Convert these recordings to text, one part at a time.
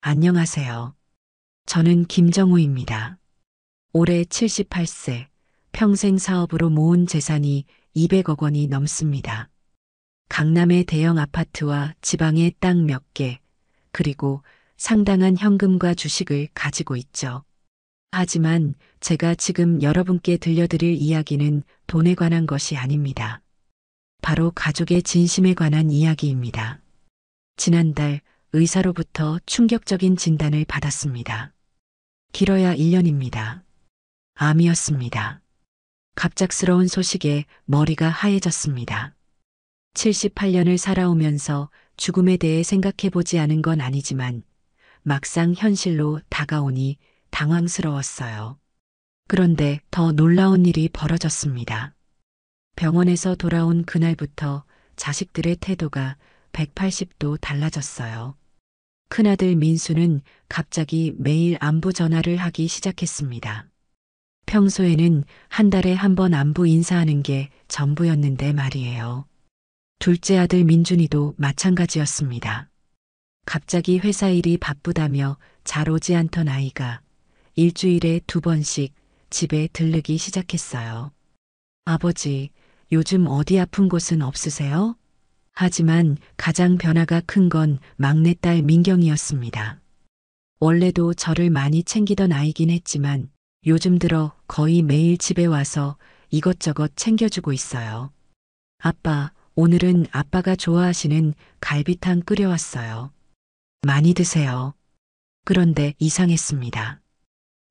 안녕하세요. 저는 김정우입니다. 올해 78세, 평생 사업으로 모은 재산이 200억 원이 넘습니다. 강남의 대형 아파트와 지방의 땅 몇 개, 그리고 상당한 현금과 주식을 가지고 있죠. 하지만 제가 지금 여러분께 들려드릴 이야기는 돈에 관한 것이 아닙니다. 바로 가족의 진심에 관한 이야기입니다. 지난달 의사로부터 충격적인 진단을 받았습니다. 길어야 1년입니다. 암이었습니다. 갑작스러운 소식에 머리가 하얘졌습니다. 78년을 살아오면서 죽음에 대해 생각해 보지 않은 건 아니지만 막상 현실로 다가오니 당황스러웠어요. 그런데 더 놀라운 일이 벌어졌습니다. 병원에서 돌아온 그날부터 자식들의 태도가 180도 달라졌어요. 큰아들 민수는 갑자기 매일 안부 전화를 하기 시작했습니다. 평소에는 한 달에 한 번 안부 인사하는 게 전부였는데 말이에요. 둘째 아들 민준이도 마찬가지였습니다. 갑자기 회사 일이 바쁘다며 잘 오지 않던 아이가 일주일에 2번씩 집에 들르기 시작했어요. 아버지, 요즘 어디 아픈 곳은 없으세요? 하지만 가장 변화가 큰 건 막내딸 민경이었습니다. 원래도 저를 많이 챙기던 아이긴 했지만 요즘 들어 거의 매일 집에 와서 이것저것 챙겨주고 있어요. 아빠, 오늘은 아빠가 좋아하시는 갈비탕 끓여왔어요. 많이 드세요. 그런데 이상했습니다.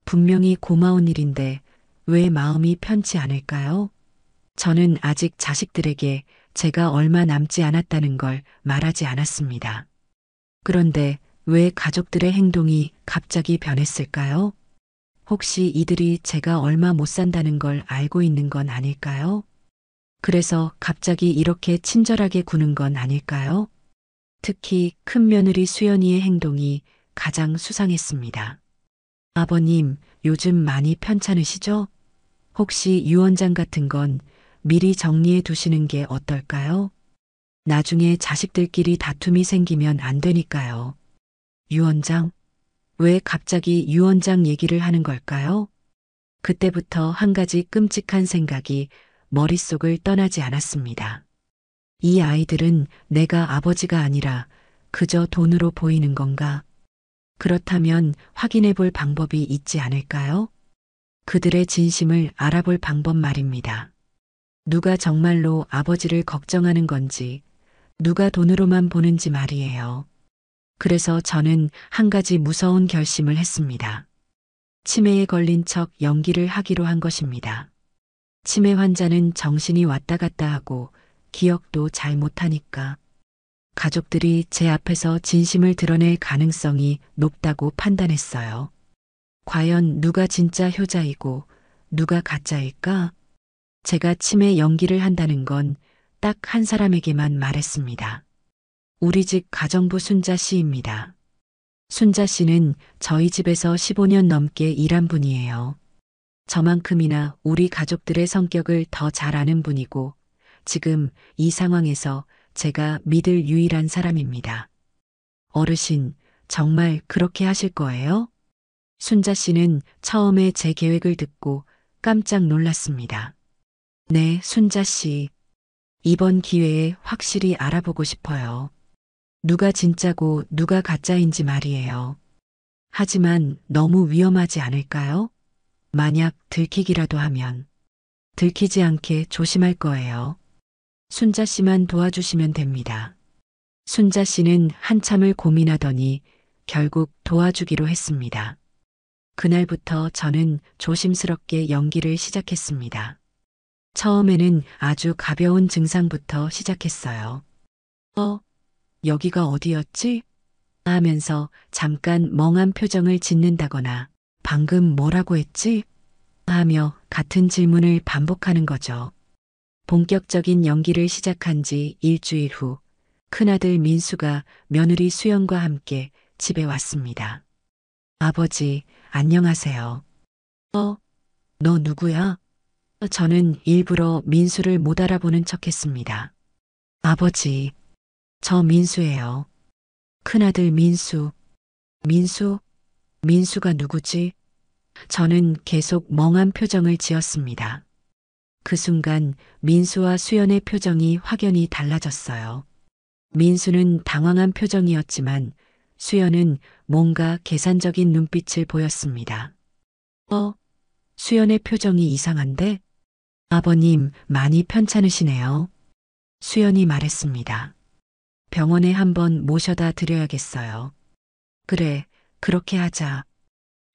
분명히 고마운 일인데 왜 마음이 편치 않을까요? 저는 아직 자식들에게 제가 얼마 남지 않았다는 걸 말하지 않았습니다. 그런데 왜 가족들의 행동이 갑자기 변했을까요? 혹시 이들이 제가 얼마 못 산다는 걸 알고 있는 건 아닐까요? 그래서 갑자기 이렇게 친절하게 구는 건 아닐까요? 특히 큰 며느리 수연이의 행동이 가장 수상했습니다. 아버님, 요즘 많이 편찮으시죠? 혹시 유언장 같은 건 미리 정리해 두시는 게 어떨까요? 나중에 자식들끼리 다툼이 생기면 안 되니까요. 유언장? 왜 갑자기 유언장 얘기를 하는 걸까요? 그때부터 한 가지 끔찍한 생각이 머릿속을 떠나지 않았습니다. 이 아이들은 내가 아버지가 아니라 그저 돈으로 보이는 건가? 그렇다면 확인해 볼 방법이 있지 않을까요? 그들의 진심을 알아볼 방법 말입니다. 누가 정말로 아버지를 걱정하는 건지, 누가 돈으로만 보는지 말이에요. 그래서 저는 한 가지 무서운 결심을 했습니다. 치매에 걸린 척 연기를 하기로 한 것입니다. 치매 환자는 정신이 왔다 갔다 하고 기억도 잘 못하니까 가족들이 제 앞에서 진심을 드러낼 가능성이 높다고 판단했어요. 과연 누가 진짜 효자이고 누가 가짜일까? 제가 치매 연기를 한다는 건 딱 한 사람에게만 말했습니다. 우리 집 가정부 순자 씨입니다. 순자 씨는 저희 집에서 15년 넘게 일한 분이에요. 저만큼이나 우리 가족들의 성격을 더 잘 아는 분이고 지금 이 상황에서 제가 믿을 유일한 사람입니다. 어르신, 정말 그렇게 하실 거예요? 순자 씨는 처음에 제 계획을 듣고 깜짝 놀랐습니다. 네, 순자 씨. 이번 기회에 확실히 알아보고 싶어요. 누가 진짜고 누가 가짜인지 말이에요. 하지만 너무 위험하지 않을까요? 만약 들키기라도 하면 들키지 않게 조심할 거예요. 순자 씨만 도와주시면 됩니다. 순자 씨는 한참을 고민하더니 결국 도와주기로 했습니다. 그날부터 저는 조심스럽게 연기를 시작했습니다. 처음에는 아주 가벼운 증상부터 시작했어요. 여기가 어디였지? 하면서 잠깐 멍한 표정을 짓는다거나 방금 뭐라고 했지? 하며 같은 질문을 반복하는 거죠. 본격적인 연기를 시작한 지 일주일 후 큰아들 민수가 며느리 수연과 함께 집에 왔습니다. 아버지, 안녕하세요. 너 누구야? 저는 일부러 민수를 못 알아보는 척했습니다. 아버지, 저 민수예요. 큰아들 민수. 민수? 민수가 누구지? 저는 계속 멍한 표정을 지었습니다. 그 순간 민수와 수연의 표정이 확연히 달라졌어요. 민수는 당황한 표정이었지만 수연은 뭔가 계산적인 눈빛을 보였습니다. 수연의 표정이 이상한데? 아버님, 많이 편찮으시네요. 수연이 말했습니다. 병원에 한번 모셔다 드려야겠어요. 그래, 그렇게 하자.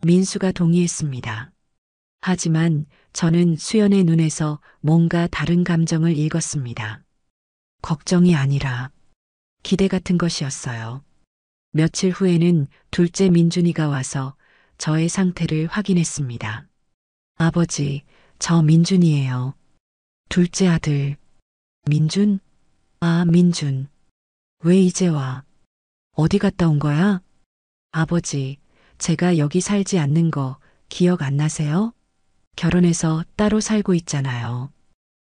민수가 동의했습니다. 하지만 저는 수연의 눈에서 뭔가 다른 감정을 읽었습니다. 걱정이 아니라 기대 같은 것이었어요. 며칠 후에는 둘째 민준이가 와서 저의 상태를 확인했습니다. 아버지, 저 민준이에요. 둘째 아들. 민준? 아, 민준. 왜 이제 와? 어디 갔다 온 거야? 아버지, 제가 여기 살지 않는 거 기억 안 나세요? 결혼해서 따로 살고 있잖아요.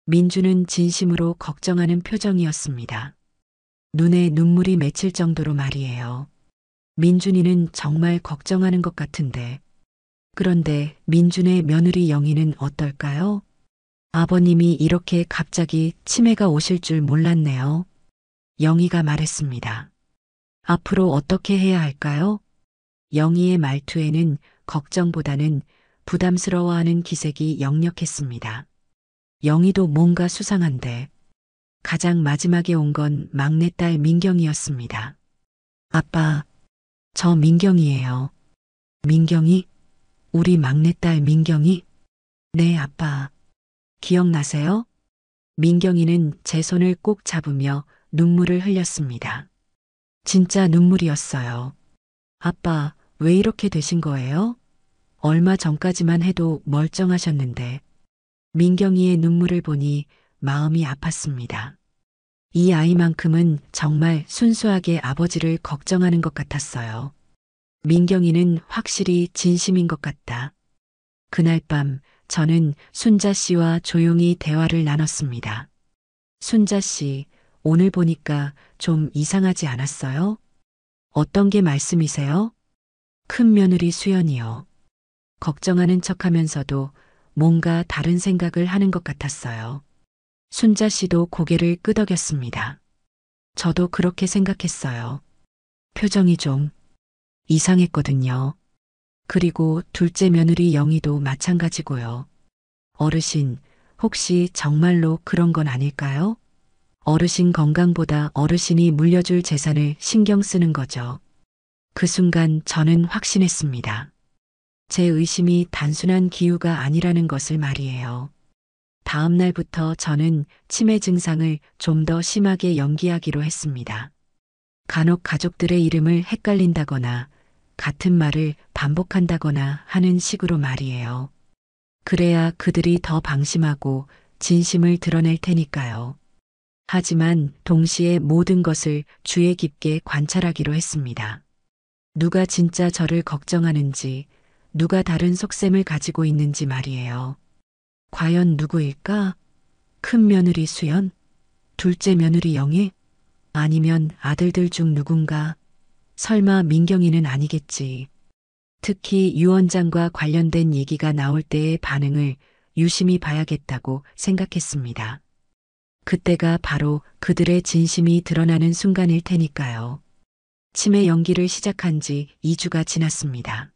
민주는 진심으로 걱정하는 표정이었습니다. 눈에 눈물이 맺힐 정도로 말이에요. 민준이는 정말 걱정하는 것 같은데. 그런데 민준의 며느리 영희는 어떨까요? 아버님이 이렇게 갑자기 치매가 오실 줄 몰랐네요. 영희가 말했습니다. 앞으로 어떻게 해야 할까요? 영희의 말투에는 걱정보다는 부담스러워하는 기색이 역력했습니다. 영희도 뭔가 수상한데 가장 마지막에 온 건 막내딸 민경이었습니다. 아빠, 저 민경이에요. 민경이? 우리 막내딸 민경이? 네, 아빠. 기억나세요? 민경이는 제 손을 꼭 잡으며 눈물을 흘렸습니다. 진짜 눈물이었어요. 아빠, 왜 이렇게 되신 거예요? 얼마 전까지만 해도 멀쩡하셨는데. 민경이의 눈물을 보니 마음이 아팠습니다. 이 아이만큼은 정말 순수하게 아버지를 걱정하는 것 같았어요. 민경이는 확실히 진심인 것 같다. 그날 밤 저는 순자 씨와 조용히 대화를 나눴습니다. 순자 씨, 오늘 보니까 좀 이상하지 않았어요? 어떤 게 말씀이세요? 큰 며느리 수연이요. 걱정하는 척 하면서도 뭔가 다른 생각을 하는 것 같았어요. 순자 씨도 고개를 끄덕였습니다. 저도 그렇게 생각했어요. 표정이 좀 이상했거든요. 그리고 둘째 며느리 영희도 마찬가지고요. 어르신, 혹시 정말로 그런 건 아닐까요? 어르신 건강보다 어르신이 물려줄 재산을 신경 쓰는 거죠. 그 순간 저는 확신했습니다. 제 의심이 단순한 기우가 아니라는 것을 말이에요. 다음 날부터 저는 치매 증상을 좀 더 심하게 연기하기로 했습니다. 간혹 가족들의 이름을 헷갈린다거나 같은 말을 반복한다거나 하는 식으로 말이에요. 그래야 그들이 더 방심하고 진심을 드러낼 테니까요. 하지만 동시에 모든 것을 주의 깊게 관찰하기로 했습니다. 누가 진짜 저를 걱정하는지, 누가 다른 속셈을 가지고 있는지 말이에요. 과연 누구일까? 큰 며느리 수연? 둘째 며느리 영희? 아니면 아들들 중 누군가? 설마 민경이는 아니겠지. 특히 유 원장과 관련된 얘기가 나올 때의 반응을 유심히 봐야겠다고 생각했습니다. 그때가 바로 그들의 진심이 드러나는 순간일 테니까요. 치매 연기를 시작한 지 2주가 지났습니다.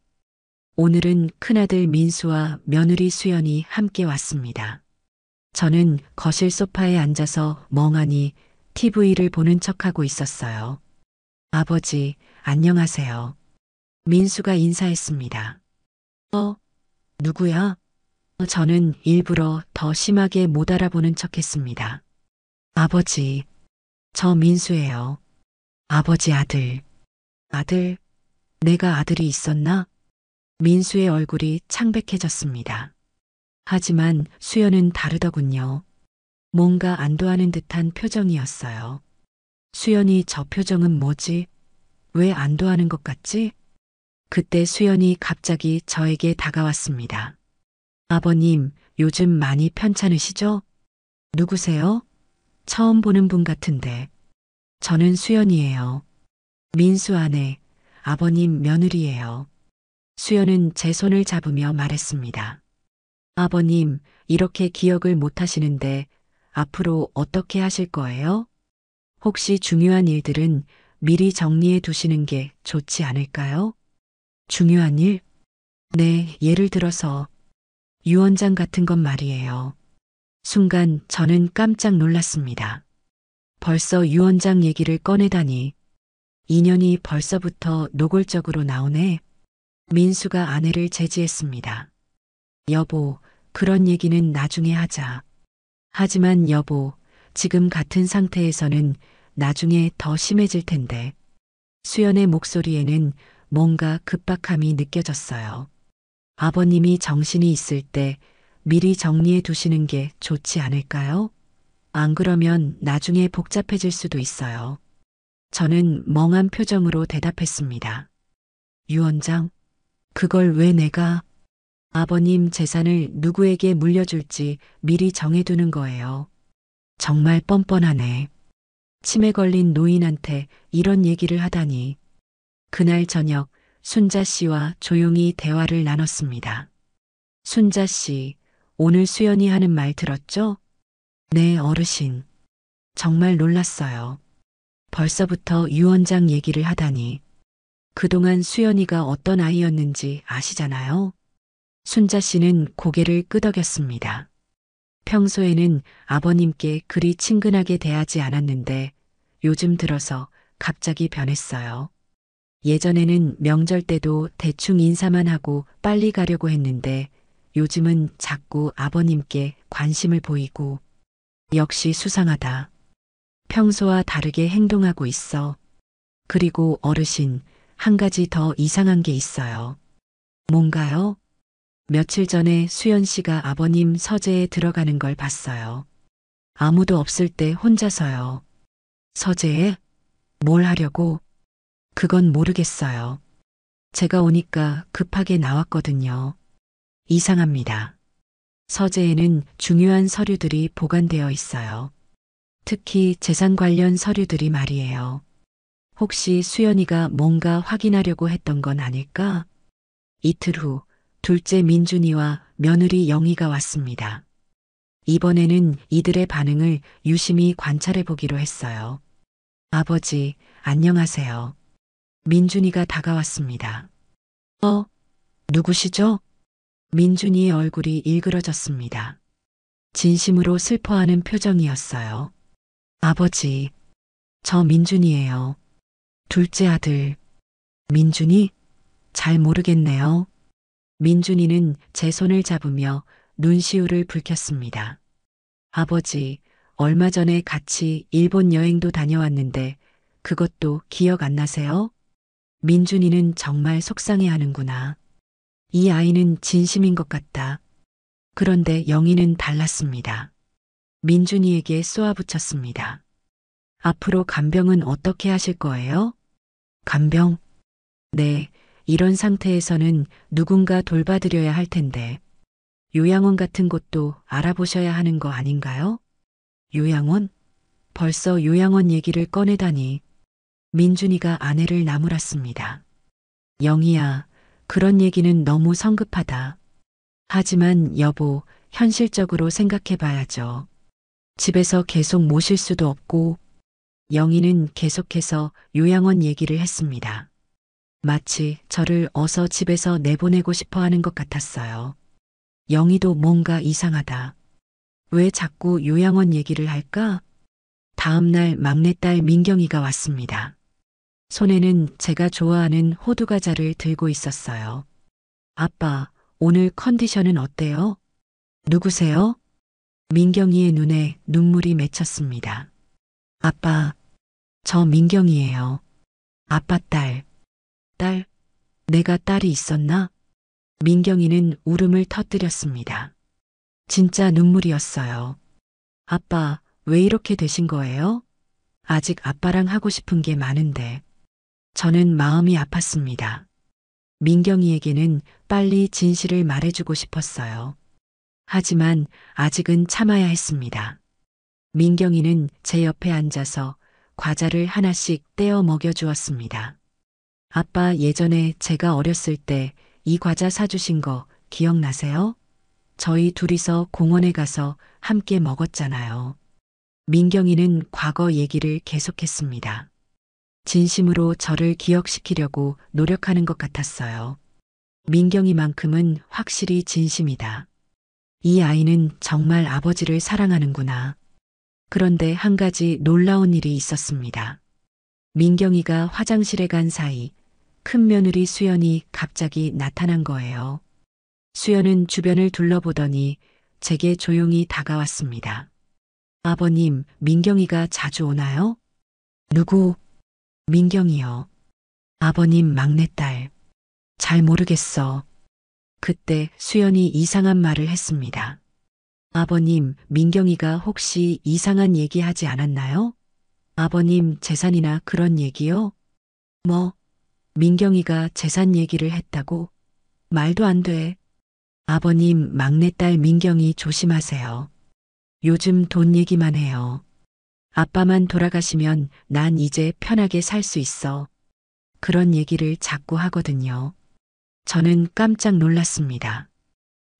오늘은 큰아들 민수와 며느리 수연이 함께 왔습니다. 저는 거실 소파에 앉아서 멍하니 TV를 보는 척하고 있었어요. 아버지, 안녕하세요. 민수가 인사했습니다. 누구야? 저는 일부러 더 심하게 못 알아보는 척했습니다. 아버지, 저 민수예요. 아버지 아들. 아들? 내가 아들이 있었나? 민수의 얼굴이 창백해졌습니다. 하지만 수연은 다르더군요. 뭔가 안도하는 듯한 표정이었어요. 수연이 저 표정은 뭐지? 왜 안도하는 것 같지? 그때 수연이 갑자기 저에게 다가왔습니다. 아버님, 요즘 많이 편찮으시죠? 누구세요? 처음 보는 분 같은데. 저는 수연이에요. 민수 아내. 아버님 며느리예요. 수연은 제 손을 잡으며 말했습니다. 아버님, 이렇게 기억을 못 하시는데 앞으로 어떻게 하실 거예요? 혹시 중요한 일들은 미리 정리해 두시는 게 좋지 않을까요? 중요한 일? 네, 예를 들어서 유언장 같은 것 말이에요. 순간 저는 깜짝 놀랐습니다. 벌써 유언장 얘기를 꺼내다니. 인연이 벌써부터 노골적으로 나오네. 민수가 아내를 제지했습니다. 여보, 그런 얘기는 나중에 하자. 하지만 여보, 지금 같은 상태에서는 나중에 더 심해질 텐데. 수연의 목소리에는 뭔가 급박함이 느껴졌어요. 아버님이 정신이 있을 때 미리 정리해 두시는 게 좋지 않을까요? 안 그러면 나중에 복잡해질 수도 있어요. 저는 멍한 표정으로 대답했습니다. 유언장, 그걸 왜 내가 아버님 재산을 누구에게 물려줄지 미리 정해두는 거예요. 정말 뻔뻔하네. 치매 걸린 노인한테 이런 얘기를 하다니. 그날 저녁 순자 씨와 조용히 대화를 나눴습니다. 순자 씨, 오늘 수연이 하는 말 들었죠? 네, 어르신. 정말 놀랐어요. 벌써부터 유언장 얘기를 하다니. 그동안 수연이가 어떤 아이였는지 아시잖아요? 순자 씨는 고개를 끄덕였습니다. 평소에는 아버님께 그리 친근하게 대하지 않았는데 요즘 들어서 갑자기 변했어요. 예전에는 명절 때도 대충 인사만 하고 빨리 가려고 했는데 요즘은 자꾸 아버님께 관심을 보이고 역시 수상하다. 평소와 다르게 행동하고 있어. 그리고 어르신, 한 가지 더 이상한 게 있어요. 뭔가요? 며칠 전에 수연 씨가 아버님 서재에 들어가는 걸 봤어요. 아무도 없을 때 혼자서요. 서재에? 뭘 하려고? 그건 모르겠어요. 제가 오니까 급하게 나왔거든요. 이상합니다. 서재에는 중요한 서류들이 보관되어 있어요. 특히 재산 관련 서류들이 말이에요. 혹시 수연이가 뭔가 확인하려고 했던 건 아닐까? 이틀 후 둘째 민준이와 며느리 영희가 왔습니다. 이번에는 이들의 반응을 유심히 관찰해 보기로 했어요. 아버지, 안녕하세요. 민준이가 다가왔습니다. 누구시죠? 민준이의 얼굴이 일그러졌습니다. 진심으로 슬퍼하는 표정이었어요. 아버지, 저 민준이에요. 둘째 아들. 민준이? 잘 모르겠네요. 민준이는 제 손을 잡으며 눈시울을 붉혔습니다. 아버지, 얼마 전에 같이 일본 여행도 다녀왔는데 그것도 기억 안 나세요? 민준이는 정말 속상해 하는구나. 이 아이는 진심인 것 같다. 그런데 영희는 달랐습니다. 민준이에게 쏘아붙였습니다. 앞으로 간병은 어떻게 하실 거예요? 간병? 네, 이런 상태에서는 누군가 돌봐드려야 할 텐데. 요양원 같은 곳도 알아보셔야 하는 거 아닌가요? 요양원? 벌써 요양원 얘기를 꺼내다니. 민준이가 아내를 나무랐습니다. 영희야, 그런 얘기는 너무 성급하다. 하지만 여보, 현실적으로 생각해 봐야죠. 집에서 계속 모실 수도 없고, 영희는 계속해서 요양원 얘기를 했습니다. 마치 저를 어서 집에서 내보내고 싶어 하는 것 같았어요. 영희도 뭔가 이상하다. 왜 자꾸 요양원 얘기를 할까? 다음 날 막내딸 민경이가 왔습니다. 손에는 제가 좋아하는 호두과자를 들고 있었어요. 아빠, 오늘 컨디션은 어때요? 누구세요? 민경이의 눈에 눈물이 맺혔습니다. 아빠, 저 민경이에요. 아빠 딸. 딸? 내가 딸이 있었나? 민경이는 울음을 터뜨렸습니다. 진짜 눈물이었어요. 아빠, 왜 이렇게 되신 거예요? 아직 아빠랑 하고 싶은 게 많은데. 저는 마음이 아팠습니다. 민경이에게는 빨리 진실을 말해주고 싶었어요. 하지만 아직은 참아야 했습니다. 민경이는 제 옆에 앉아서 과자를 하나씩 떼어 먹여주었습니다. 아빠 예전에 제가 어렸을 때 이 과자 사주신 거 기억나세요? 저희 둘이서 공원에 가서 함께 먹었잖아요. 민경이는 과거 얘기를 계속했습니다. 진심으로 저를 기억시키려고 노력하는 것 같았어요. 민경이만큼은 확실히 진심이다. 이 아이는 정말 아버지를 사랑하는구나. 그런데 한 가지 놀라운 일이 있었습니다. 민경이가 화장실에 간 사이 큰 며느리 수연이 갑자기 나타난 거예요. 수연은 주변을 둘러보더니 제게 조용히 다가왔습니다. 아버님, 민경이가 자주 오나요? 누구? 민경이요. 아버님 막내딸. 잘 모르겠어. 그때 수연이 이상한 말을 했습니다. 아버님, 민경이가 혹시 이상한 얘기 하지 않았나요? 아버님 재산이나 그런 얘기요? 뭐, 민경이가 재산 얘기를 했다고? 말도 안 돼. 아버님, 막내딸 민경이 조심하세요. 요즘 돈 얘기만 해요. 아빠만 돌아가시면 난 이제 편하게 살 수 있어. 그런 얘기를 자꾸 하거든요. 저는 깜짝 놀랐습니다.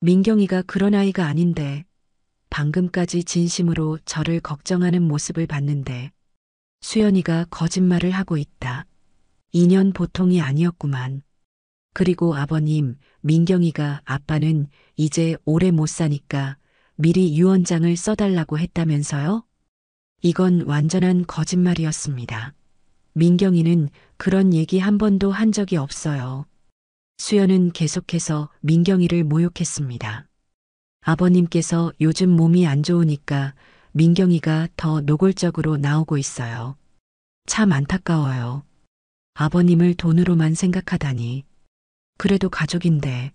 민경이가 그런 아이가 아닌데, 방금까지 진심으로 저를 걱정하는 모습을 봤는데, 수연이가 거짓말을 하고 있다. 인연 보통이 아니었구만. 그리고 아버님, 민경이가 아빠는 이제 오래 못 사니까 미리 유언장을 써달라고 했다면서요? 이건 완전한 거짓말이었습니다. 민경이는 그런 얘기 한 번도 한 적이 없어요. 수연은 계속해서 민경이를 모욕했습니다. 아버님께서 요즘 몸이 안 좋으니까 민경이가 더 노골적으로 나오고 있어요. 참 안타까워요. 아버님을 돈으로만 생각하다니. 그래도 가족인데.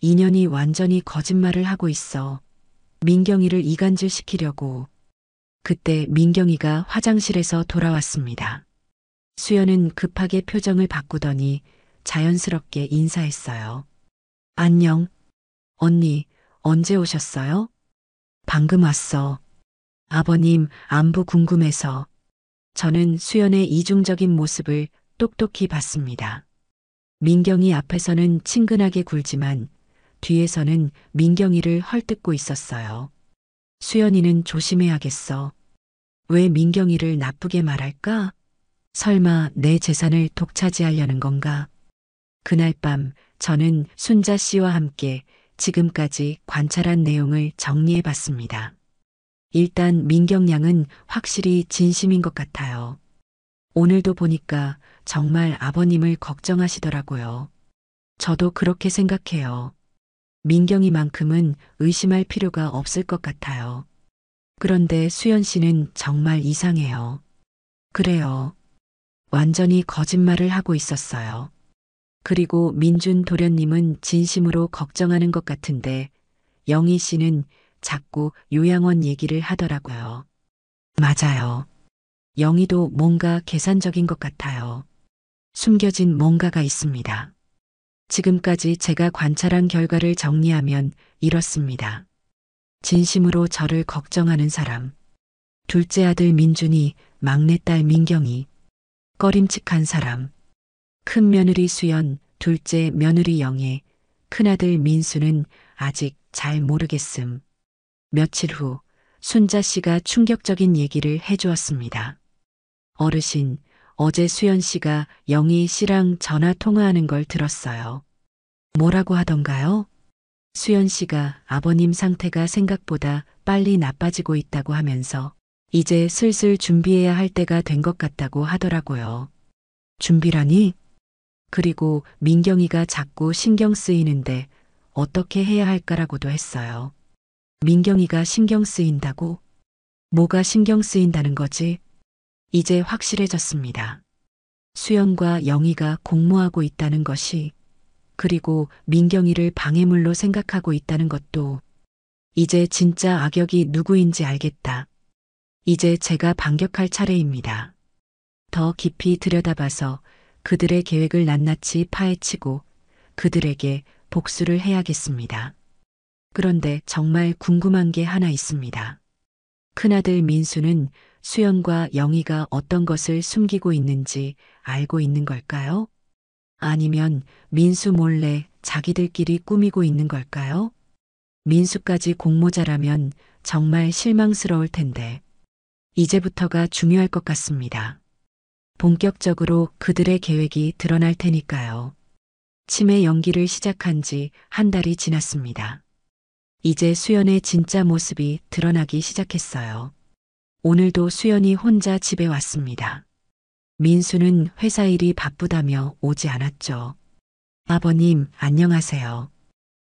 인연이 완전히 거짓말을 하고 있어. 민경이를 이간질 시키려고. 그때 민경이가 화장실에서 돌아왔습니다. 수연은 급하게 표정을 바꾸더니 자연스럽게 인사했어요. 안녕. 언니, 언제 오셨어요? 방금 왔어. 아버님 안부 궁금해서. 저는 수연의 이중적인 모습을 똑똑히 봤습니다. 민경이 앞에서는 친근하게 굴지만 뒤에서는 민경이를 헐뜯고 있었어요. 수연이는 조심해야겠어. 왜 민경이를 나쁘게 말할까? 설마 내 재산을 독차지하려는 건가? 그날 밤 저는 순자 씨와 함께 지금까지 관찰한 내용을 정리해 봤습니다. 일단 민경 양은 확실히 진심인 것 같아요. 오늘도 보니까 정말 아버님을 걱정하시더라고요. 저도 그렇게 생각해요. 민경이만큼은 의심할 필요가 없을 것 같아요. 그런데 수연 씨는 정말 이상해요. 그래요. 완전히 거짓말을 하고 있었어요. 그리고 민준 도련님은 진심으로 걱정하는 것 같은데 영희 씨는 자꾸 요양원 얘기를 하더라고요. 맞아요. 영희도 뭔가 계산적인 것 같아요. 숨겨진 뭔가가 있습니다. 지금까지 제가 관찰한 결과를 정리하면 이렇습니다. 진심으로 저를 걱정하는 사람. 둘째 아들 민준이, 막내딸 민경이. 꺼림칙한 사람. 큰 며느리 수연, 둘째 며느리 영애, 큰아들 민수는 아직 잘 모르겠음. 며칠 후 순자 씨가 충격적인 얘기를 해주었습니다. 어르신, 어제 수연 씨가 영희 씨랑 전화 통화하는 걸 들었어요. 뭐라고 하던가요? 수연 씨가 아버님 상태가 생각보다 빨리 나빠지고 있다고 하면서 이제 슬슬 준비해야 할 때가 된 것 같다고 하더라고요. 준비라니? 그리고 민경이가 자꾸 신경 쓰이는데 어떻게 해야 할까라고도 했어요. 민경이가 신경 쓰인다고? 뭐가 신경 쓰인다는 거지? 이제 확실해졌습니다. 수연과 영희가 공모하고 있다는 것이, 그리고 민경이를 방해물로 생각하고 있다는 것도, 이제 진짜 악역이 누구인지 알겠다. 이제 제가 반격할 차례입니다. 더 깊이 들여다봐서 그들의 계획을 낱낱이 파헤치고 그들에게 복수를 해야겠습니다. 그런데 정말 궁금한 게 하나 있습니다. 큰아들 민수는 수연과 영희가 어떤 것을 숨기고 있는지 알고 있는 걸까요? 아니면 민수 몰래 자기들끼리 꾸미고 있는 걸까요? 민수까지 공모자라면 정말 실망스러울 텐데. 이제부터가 중요할 것 같습니다. 본격적으로 그들의 계획이 드러날 테니까요. 치매 연기를 시작한 지 한 달이 지났습니다. 이제 수연의 진짜 모습이 드러나기 시작했어요. 오늘도 수연이 혼자 집에 왔습니다. 민수는 회사 일이 바쁘다며 오지 않았죠. 아버님, 안녕하세요.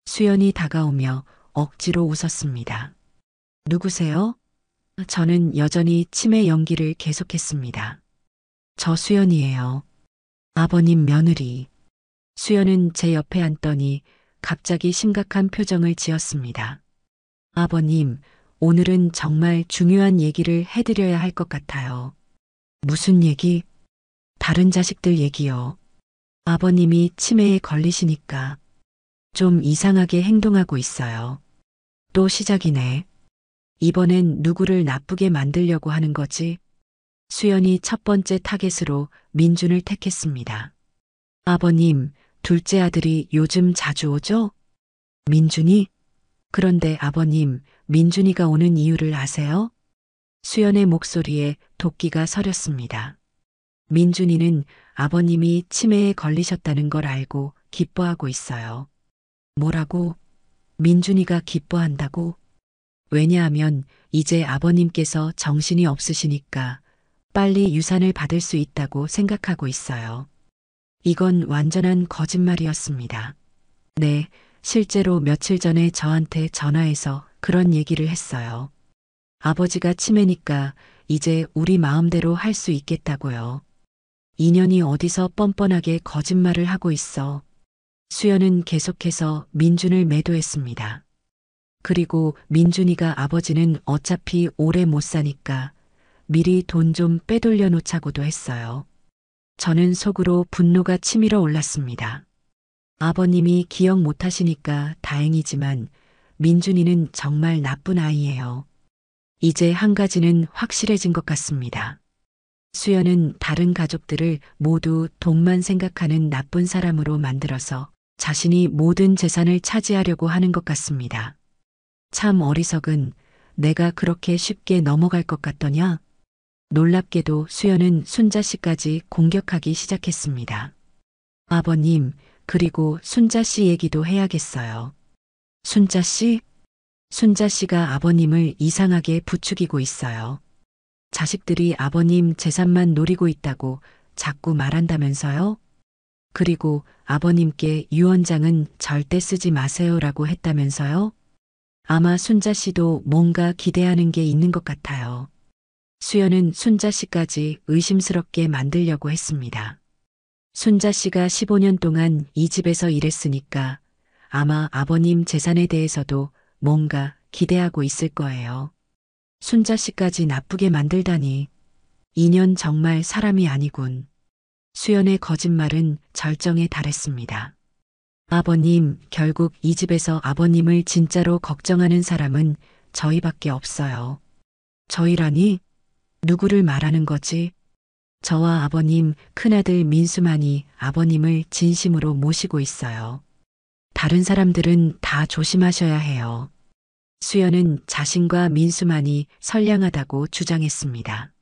수연이 다가오며 억지로 웃었습니다. 누구세요? 저는 여전히 치매 연기를 계속했습니다. 저 수연이에요. 아버님 며느리. 수연은 제 옆에 앉더니 갑자기 심각한 표정을 지었습니다. 아버님, 오늘은 정말 중요한 얘기를 해드려야 할 것 같아요. 무슨 얘기? 다른 자식들 얘기요. 아버님이 치매에 걸리시니까 좀 이상하게 행동하고 있어요. 또 시작이네. 이번엔 누구를 나쁘게 만들려고 하는 거지? 수연이 첫 번째 타겟으로 민준을 택했습니다. 아버님, 둘째 아들이 요즘 자주 오죠? 민준이? 그런데 아버님, 민준이가 오는 이유를 아세요? 수연의 목소리에 도끼가 서렸습니다. 민준이는 아버님이 치매에 걸리셨다는 걸 알고 기뻐하고 있어요. 뭐라고? 민준이가 기뻐한다고? 왜냐하면 이제 아버님께서 정신이 없으시니까 빨리 유산을 받을 수 있다고 생각하고 있어요. 이건 완전한 거짓말이었습니다. 네, 실제로 며칠 전에 저한테 전화해서 그런 얘기를 했어요. 아버지가 치매니까 이제 우리 마음대로 할 수 있겠다고요. 인연이 어디서 뻔뻔하게 거짓말을 하고 있어. 수연은 계속해서 민준을 매도했습니다. 그리고 민준이가 아버지는 어차피 오래 못 사니까 미리 돈 좀 빼돌려 놓자고도 했어요. 저는 속으로 분노가 치밀어 올랐습니다. 아버님이 기억 못 하시니까 다행이지만 민준이는 정말 나쁜 아이예요. 이제 한 가지는 확실해진 것 같습니다. 수연은 다른 가족들을 모두 돈만 생각하는 나쁜 사람으로 만들어서 자신이 모든 재산을 차지하려고 하는 것 같습니다. 참 어리석은, 내가 그렇게 쉽게 넘어갈 것 같더냐? 놀랍게도 수연은 순자 씨까지 공격하기 시작했습니다. 아버님, 그리고 순자 씨 얘기도 해야겠어요. 순자 씨? 순자 씨가 아버님을 이상하게 부추기고 있어요. 자식들이 아버님 재산만 노리고 있다고 자꾸 말한다면서요? 그리고 아버님께 유언장은 절대 쓰지 마세요라고 했다면서요? 아마 순자 씨도 뭔가 기대하는 게 있는 것 같아요. 수연은 순자 씨까지 의심스럽게 만들려고 했습니다. 순자 씨가 15년 동안 이 집에서 일했으니까 아마 아버님 재산에 대해서도 뭔가 기대하고 있을 거예요. 순자 씨까지 나쁘게 만들다니. 인연 정말 사람이 아니군. 수연의 거짓말은 절정에 달했습니다. 아버님, 결국 이 집에서 아버님을 진짜로 걱정하는 사람은 저희밖에 없어요. 저희라니? 누구를 말하는 거지? 저와 아버님, 큰아들 민수만이 아버님을 진심으로 모시고 있어요. 다른 사람들은 다 조심하셔야 해요. 수연은 자신과 민수만이 선량하다고 주장했습니다.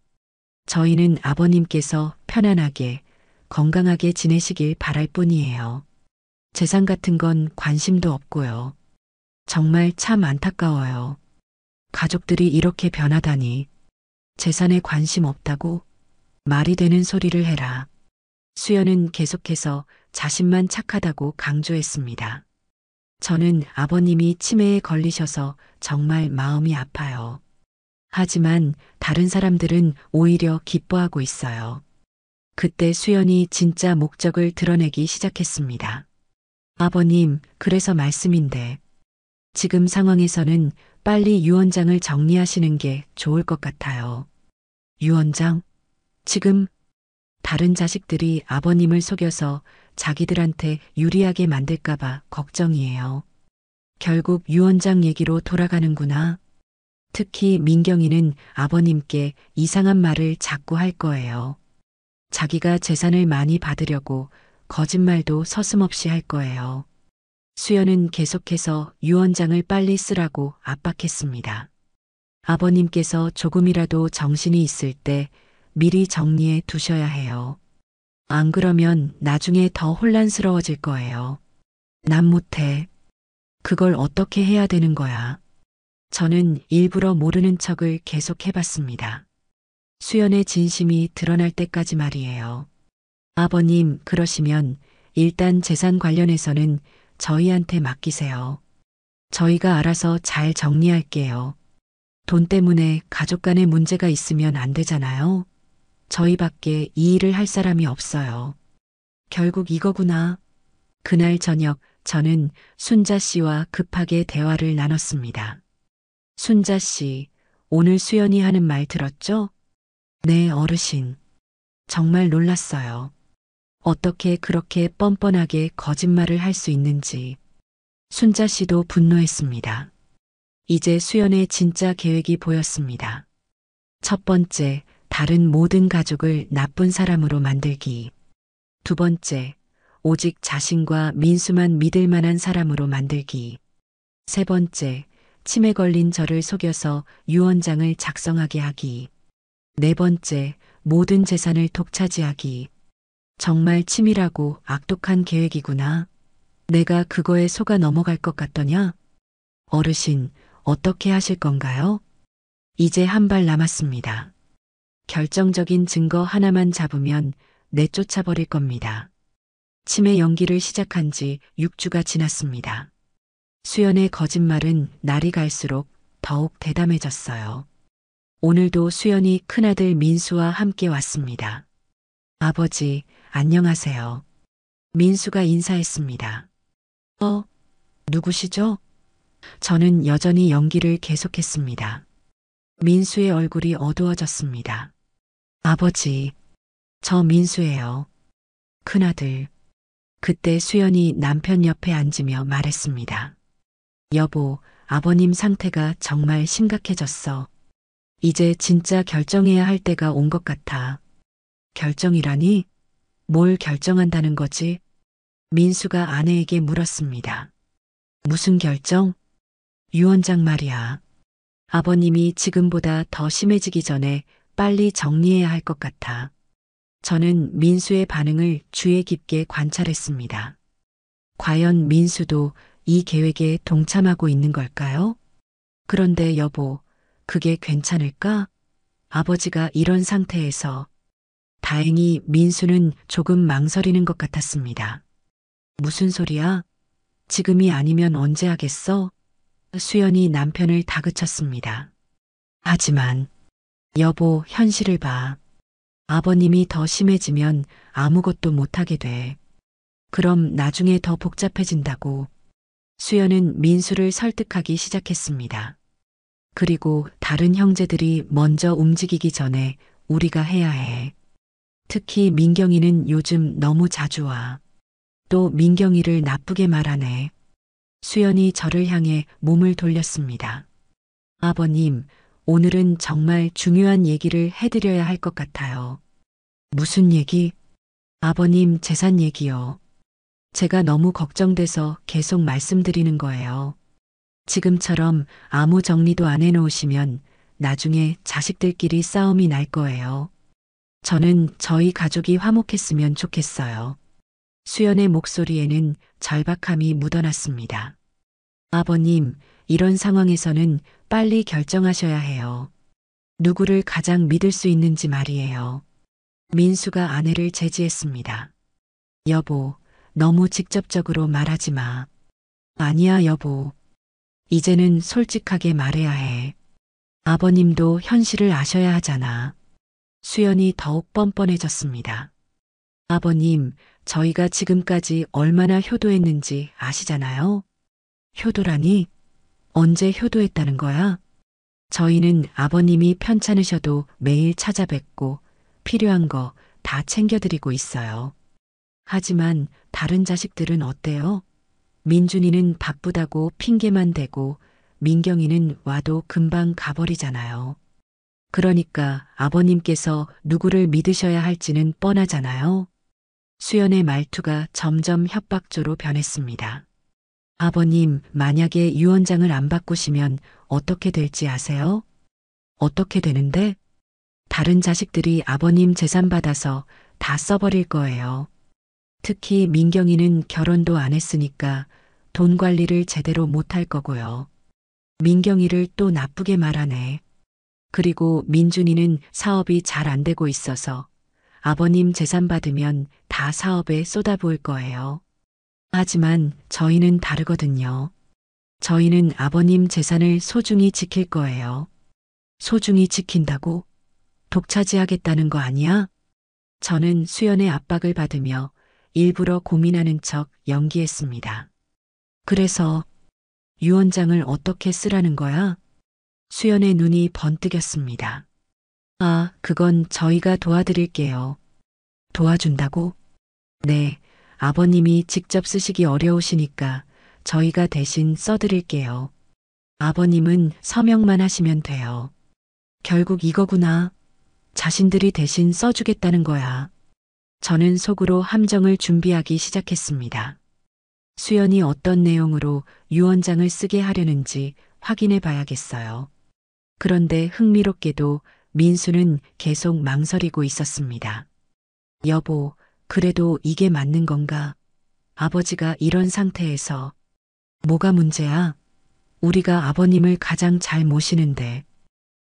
저희는 아버님께서 편안하게, 건강하게 지내시길 바랄 뿐이에요. 재산 같은 건 관심도 없고요. 정말 참 안타까워요. 가족들이 이렇게 변하다니. 재산에 관심 없다고? 말이 되는 소리를 해라. 수연은 계속해서 자신만 착하다고 강조했습니다. 저는 아버님이 치매에 걸리셔서 정말 마음이 아파요. 하지만 다른 사람들은 오히려 기뻐하고 있어요. 그때 수연이 진짜 목적을 드러내기 시작했습니다. 아버님, 그래서 말씀인데 지금 상황에서는 빨리 유언장을 정리하시는 게 좋을 것 같아요. 유언장? 지금 다른 자식들이 아버님을 속여서 자기들한테 유리하게 만들까봐 걱정이에요. 결국 유언장 얘기로 돌아가는구나. 특히 민경이는 아버님께 이상한 말을 자꾸 할 거예요. 자기가 재산을 많이 받으려고 거짓말도 서슴없이 할 거예요. 수연은 계속해서 유언장을 빨리 쓰라고 압박했습니다. 아버님께서 조금이라도 정신이 있을 때 미리 정리해 두셔야 해요. 안 그러면 나중에 더 혼란스러워질 거예요. 난 못해. 그걸 어떻게 해야 되는 거야? 저는 일부러 모르는 척을 계속 해봤습니다. 수연의 진심이 드러날 때까지 말이에요. 아버님, 그러시면 일단 재산 관련해서는 저희한테 맡기세요. 저희가 알아서 잘 정리할게요. 돈 때문에 가족 간의 문제가 있으면 안 되잖아요. 저희밖에 이 일을 할 사람이 없어요. 결국 이거구나. 그날 저녁 저는 순자 씨와 급하게 대화를 나눴습니다. 순자 씨, 오늘 수연이 하는 말 들었죠? 네, 어르신. 정말 놀랐어요. 어떻게 그렇게 뻔뻔하게 거짓말을 할 수 있는지. 순자 씨도 분노했습니다. 이제 수연의 진짜 계획이 보였습니다. 첫 번째, 다른 모든 가족을 나쁜 사람으로 만들기. 두 번째, 오직 자신과 민수만 믿을 만한 사람으로 만들기. 세 번째, 치매 걸린 저를 속여서 유언장을 작성하게 하기. 네 번째, 모든 재산을 독차지하기. 정말 치밀하고 악독한 계획이구나. 내가 그거에 속아 넘어갈 것 같더냐? 어르신, 어떻게 하실 건가요? 이제 한 발 남았습니다. 결정적인 증거 하나만 잡으면 내쫓아 버릴 겁니다. 치매 연기를 시작한 지 6주가 지났습니다. 수연의 거짓말은 날이 갈수록 더욱 대담해졌어요. 오늘도 수연이 큰아들 민수와 함께 왔습니다. 아버지, 안녕하세요. 민수가 인사했습니다. 누구시죠? 저는 여전히 연기를 계속했습니다. 민수의 얼굴이 어두워졌습니다. 아버지, 저 민수예요. 큰아들. 그때 수연이 남편 옆에 앉으며 말했습니다. 여보, 아버님 상태가 정말 심각해졌어. 이제 진짜 결정해야 할 때가 온 것 같아. 결정이라니? 뭘 결정한다는 거지? 민수가 아내에게 물었습니다. 무슨 결정? 유언장 말이야. 아버님이 지금보다 더 심해지기 전에 빨리 정리해야 할 것 같아. 저는 민수의 반응을 주의 깊게 관찰했습니다. 과연 민수도 이 계획에 동참하고 있는 걸까요? 그런데 여보, 그게 괜찮을까? 아버지가 이런 상태에서. 다행히 민수는 조금 망설이는 것 같았습니다. 무슨 소리야? 지금이 아니면 언제 하겠어? 수연이 남편을 다그쳤습니다. 하지만 여보, 현실을 봐. 아버님이 더 심해지면 아무것도 못하게 돼. 그럼 나중에 더 복잡해진다고. 수연은 민수를 설득하기 시작했습니다. 그리고 다른 형제들이 먼저 움직이기 전에 우리가 해야 해. 특히 민경이는 요즘 너무 자주 와. 또 민경이를 나쁘게 말하네. 수연이 저를 향해 몸을 돌렸습니다. 아버님, 오늘은 정말 중요한 얘기를 해드려야 할 것 같아요. 무슨 얘기? 아버님 재산 얘기요. 제가 너무 걱정돼서 계속 말씀드리는 거예요. 지금처럼 아무 정리도 안 해놓으시면 나중에 자식들끼리 싸움이 날 거예요. 저는 저희 가족이 화목했으면 좋겠어요. 수연의 목소리에는 절박함이 묻어났습니다. 아버님, 이런 상황에서는 빨리 결정하셔야 해요. 누구를 가장 믿을 수 있는지 말이에요. 민수가 아내를 제지했습니다. 여보, 너무 직접적으로 말하지 마. 아니야, 여보. 이제는 솔직하게 말해야 해. 아버님도 현실을 아셔야 하잖아. 수연이 더욱 뻔뻔해졌습니다. 아버님, 저희가 지금까지 얼마나 효도했는지 아시잖아요? 효도라니? 언제 효도했다는 거야? 저희는 아버님이 편찮으셔도 매일 찾아뵙고 필요한 거 다 챙겨드리고 있어요. 하지만 다른 자식들은 어때요? 민준이는 바쁘다고 핑계만 대고 민경이는 와도 금방 가버리잖아요. 그러니까 아버님께서 누구를 믿으셔야 할지는 뻔하잖아요. 수연의 말투가 점점 협박조로 변했습니다. 아버님, 만약에 유언장을 안 바꾸시면 어떻게 될지 아세요? 어떻게 되는데? 다른 자식들이 아버님 재산 받아서 다 써버릴 거예요. 특히 민경이는 결혼도 안 했으니까 돈 관리를 제대로 못할 거고요. 민경이를 또 나쁘게 말하네. 그리고 민준이는 사업이 잘 안 되고 있어서 아버님 재산 받으면 다 사업에 쏟아부을 거예요. 하지만 저희는 다르거든요. 저희는 아버님 재산을 소중히 지킬 거예요. 소중히 지킨다고? 독차지하겠다는 거 아니야? 저는 수연의 압박을 받으며 일부러 고민하는 척 연기했습니다. 그래서 유언장을 어떻게 쓰라는 거야? 수연의 눈이 번뜩였습니다. 아, 그건 저희가 도와드릴게요. 도와준다고? 네, 아버님이 직접 쓰시기 어려우시니까 저희가 대신 써드릴게요. 아버님은 서명만 하시면 돼요. 결국 이거구나. 자신들이 대신 써주겠다는 거야. 저는 속으로 함정을 준비하기 시작했습니다. 수연이 어떤 내용으로 유언장을 쓰게 하려는지 확인해 봐야겠어요. 그런데 흥미롭게도 민수는 계속 망설이고 있었습니다. 여보, 그래도 이게 맞는 건가? 아버지가 이런 상태에서. 뭐가 문제야? 우리가 아버님을 가장 잘 모시는데.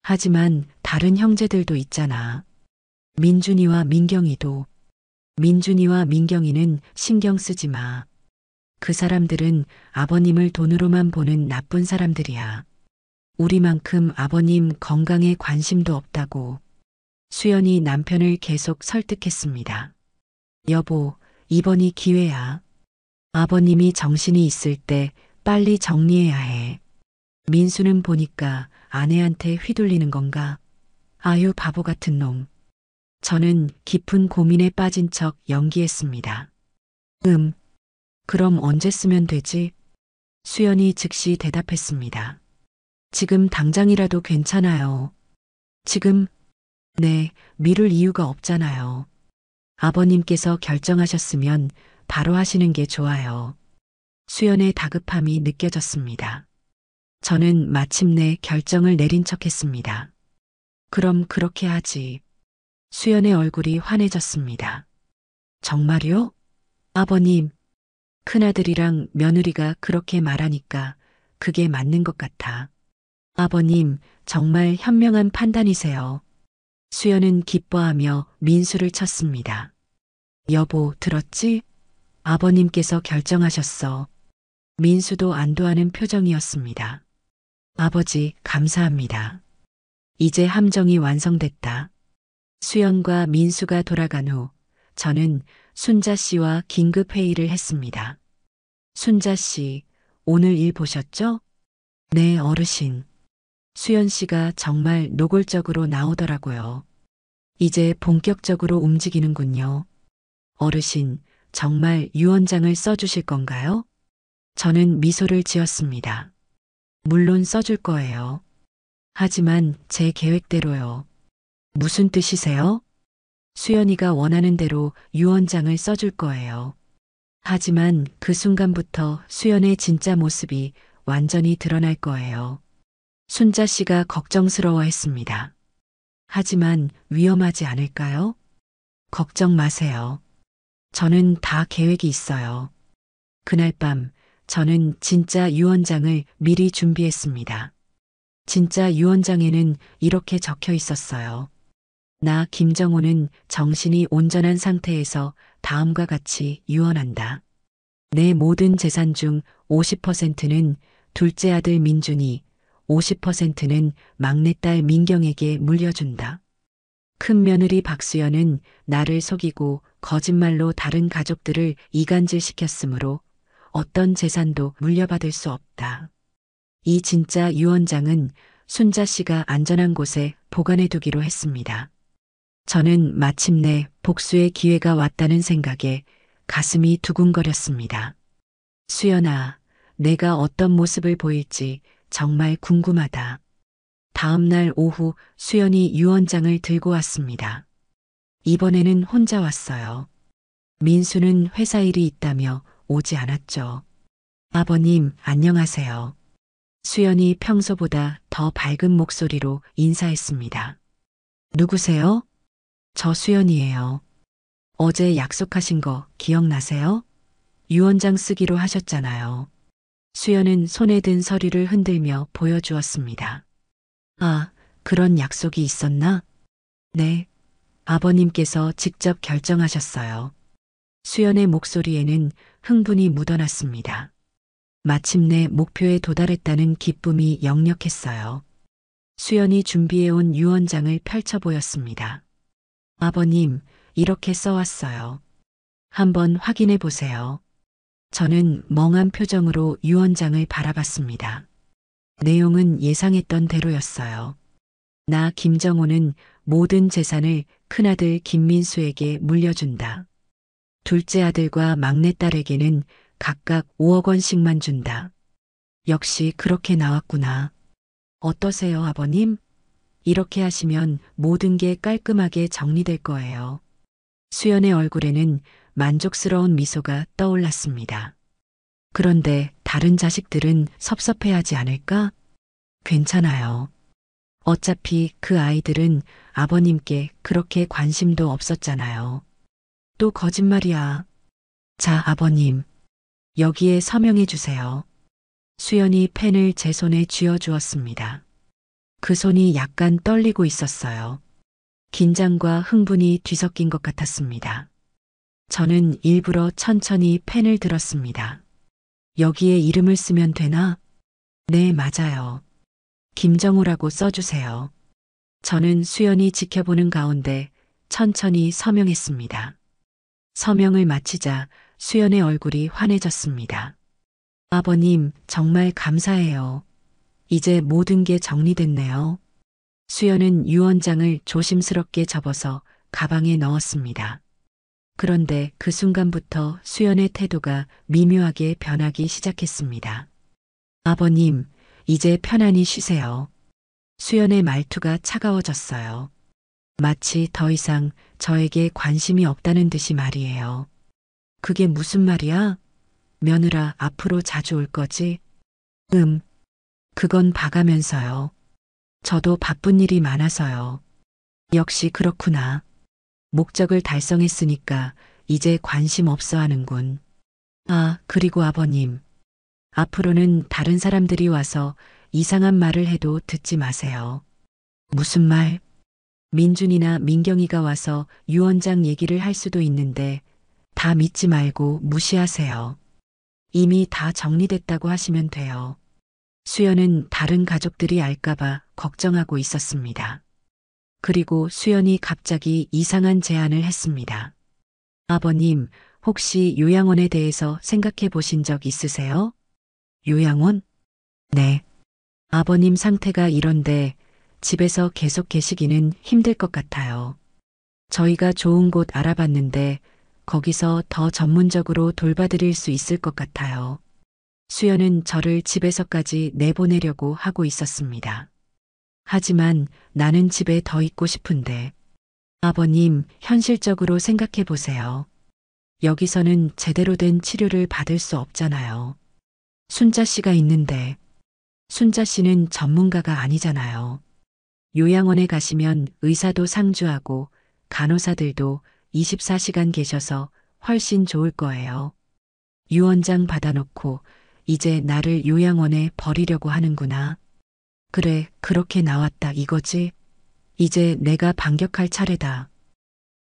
하지만 다른 형제들도 있잖아. 민준이와 민경이도. 민준이와 민경이는 신경 쓰지 마. 그 사람들은 아버님을 돈으로만 보는 나쁜 사람들이야. 우리만큼 아버님 건강에 관심도 없다고. 수연이 남편을 계속 설득했습니다. 여보, 이번이 기회야. 아버님이 정신이 있을 때 빨리 정리해야 해. 민수는 보니까 아내한테 휘둘리는 건가? 아유, 바보 같은 놈. 저는 깊은 고민에 빠진 척 연기했습니다. 그럼 언제 쓰면 되지? 수연이 즉시 대답했습니다. 지금 당장이라도 괜찮아요. 지금? 네, 미룰 이유가 없잖아요. 아버님께서 결정하셨으면 바로 하시는 게 좋아요. 수연의 다급함이 느껴졌습니다. 저는 마침내 결정을 내린 척 했습니다. 그럼 그렇게 하지. 수연의 얼굴이 환해졌습니다. 정말요? 아버님, 큰아들이랑 며느리가 그렇게 말하니까 그게 맞는 것 같아. 아버님, 정말 현명한 판단이세요. 수연은 기뻐하며 민수를 쳤습니다. 여보, 들었지? 아버님께서 결정하셨어. 민수도 안도하는 표정이었습니다. 아버지, 감사합니다. 이제 함정이 완성됐다. 수연과 민수가 돌아간 후 저는 순자 씨와 긴급 회의를 했습니다. 순자 씨, 오늘 일 보셨죠? 네, 어르신. 수연 씨가 정말 노골적으로 나오더라고요. 이제 본격적으로 움직이는군요. 어르신, 정말 유언장을 써주실 건가요? 저는 미소를 지었습니다. 물론 써줄 거예요. 하지만 제 계획대로요. 무슨 뜻이세요? 수연이가 원하는 대로 유언장을 써줄 거예요. 하지만 그 순간부터 수연의 진짜 모습이 완전히 드러날 거예요. 순자 씨가 걱정스러워했습니다. 하지만 위험하지 않을까요? 걱정 마세요. 저는 다 계획이 있어요. 그날 밤 저는 진짜 유언장을 미리 준비했습니다. 진짜 유언장에는 이렇게 적혀 있었어요. 나 김정호는 정신이 온전한 상태에서 다음과 같이 유언한다. 내 모든 재산 중 50%는 둘째 아들 민준이, 50%는 막내딸 민경에게 물려준다. 큰 며느리 박수연은 나를 속이고 거짓말로 다른 가족들을 이간질시켰으므로 어떤 재산도 물려받을 수 없다. 이 진짜 유언장은 순자 씨가 안전한 곳에 보관해 두기로 했습니다. 저는 마침내 복수의 기회가 왔다는 생각에 가슴이 두근거렸습니다. 수연아, 내가 어떤 모습을 보일지 정말 궁금하다. 다음 날 오후 수연이 유언장을 들고 왔습니다. 이번에는 혼자 왔어요. 민수는 회사 일이 있다며 오지 않았죠. 아버님, 안녕하세요. 수연이 평소보다 더 밝은 목소리로 인사했습니다. 누구세요? 저 수연이에요. 어제 약속하신 거 기억나세요? 유언장 쓰기로 하셨잖아요. 수연은 손에 든 서류를 흔들며 보여주었습니다. 아, 그런 약속이 있었나? 네. 아버님께서 직접 결정하셨어요. 수연의 목소리에는 흥분이 묻어났습니다. 마침내 목표에 도달했다는 기쁨이 역력했어요. 수연이 준비해온 유언장을 펼쳐 보였습니다. 아버님, 이렇게 써왔어요. 한번 확인해 보세요. 저는 멍한 표정으로 유언장을 바라봤습니다. 내용은 예상했던 대로였어요. 나 김정호는 모든 재산을 큰아들 김민수에게 물려준다. 둘째 아들과 막내딸에게는 각각 5억 원씩만 준다. 역시 그렇게 나왔구나. 어떠세요, 아버님? 이렇게 하시면 모든 게 깔끔하게 정리될 거예요. 수연의 얼굴에는 만족스러운 미소가 떠올랐습니다. 그런데 다른 자식들은 섭섭해하지 않을까? 괜찮아요. 어차피 그 아이들은 아버님께 그렇게 관심도 없었잖아요. 또 거짓말이야. 자, 아버님. 여기에 서명해 주세요. 수연이 펜을 제 손에 쥐어주었습니다. 그 손이 약간 떨리고 있었어요. 긴장과 흥분이 뒤섞인 것 같았습니다. 저는 일부러 천천히 펜을 들었습니다. 여기에 이름을 쓰면 되나? 네, 맞아요. 김정우라고 써주세요. 저는 수연이 지켜보는 가운데 천천히 서명했습니다. 서명을 마치자 수연의 얼굴이 환해졌습니다. 아버님, 정말 감사해요. 이제 모든 게 정리됐네요. 수연은 유언장을 조심스럽게 접어서 가방에 넣었습니다. 그런데 그 순간부터 수연의 태도가 미묘하게 변하기 시작했습니다. 아버님, 이제 편안히 쉬세요. 수연의 말투가 차가워졌어요. 마치 더 이상 저에게 관심이 없다는 듯이 말이에요. 그게 무슨 말이야? 며느라 앞으로 자주 올 거지? 그건 봐가면서요. 저도 바쁜 일이 많아서요. 역시 그렇구나. 목적을 달성했으니까 이제 관심 없어 하는군. 아, 그리고 아버님. 앞으로는 다른 사람들이 와서 이상한 말을 해도 듣지 마세요. 무슨 말? 민준이나 민경이가 와서 유언장 얘기를 할 수도 있는데 다 믿지 말고 무시하세요. 이미 다 정리됐다고 하시면 돼요. 수연은 다른 가족들이 알까봐 걱정하고 있었습니다. 그리고 수연이 갑자기 이상한 제안을 했습니다. 아버님, 혹시 요양원에 대해서 생각해 보신 적 있으세요? 요양원? 네. 아버님 상태가 이런데 집에서 계속 계시기는 힘들 것 같아요. 저희가 좋은 곳 알아봤는데 거기서 더 전문적으로 돌봐드릴 수 있을 것 같아요. 수연은 저를 집에서까지 내보내려고 하고 있었습니다. 하지만 나는 집에 더 있고 싶은데. 아버님, 현실적으로 생각해 보세요. 여기서는 제대로 된 치료를 받을 수 없잖아요. 순자 씨가 있는데. 순자 씨는 전문가가 아니잖아요. 요양원에 가시면 의사도 상주하고 간호사들도 24시간 계셔서 훨씬 좋을 거예요. 유언장 받아놓고 이제 나를 요양원에 버리려고 하는구나. 그래, 그렇게 나왔다 이거지? 이제 내가 반격할 차례다.